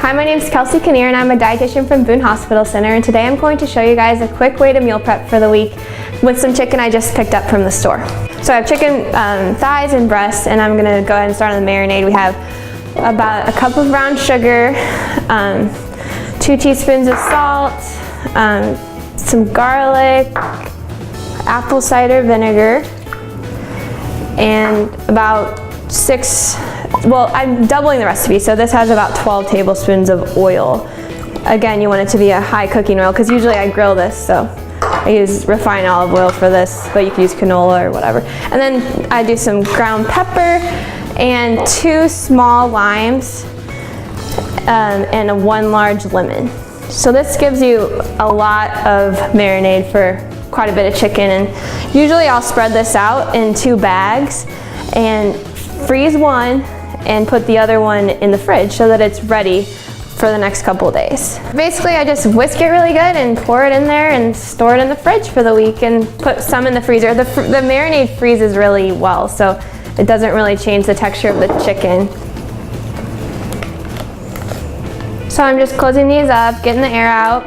Hi, my name is Kelsey Kinnear and I'm a dietitian from Boone Hospital Center, and today I'm going to show you guys a quick way to meal prep for the week with some chicken I just picked up from the store. So I have chicken thighs and breasts, and I'm going to go ahead and start on the marinade. We have about a cup of brown sugar, 2 teaspoons of salt, some garlic, apple cider vinegar, and about 6, well, I'm doubling the recipe, so this has about 12 tablespoons of oil. Again, you want it to be a high cooking oil because usually I grill this, so I use refined olive oil for this, but you can use canola or whatever. And then I do some ground pepper and 2 small limes and 1 large lemon. So this gives you a lot of marinade for quite a bit of chicken, and usually I'll spread this out in 2 bags and freeze one and put the other one in the fridge so that it's ready for the next couple of days. Basically, I just whisk it really good and pour it in there and store it in the fridge for the week and put some in the freezer. The marinade freezes really well, so it doesn't really change the texture of the chicken. So I'm just closing these up, getting the air out,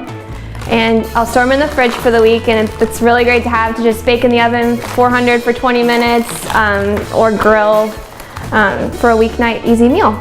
and I'll store them in the fridge for the week, and it's really great to have to just bake in the oven 400 for 20 minutes or grill for a weeknight easy meal.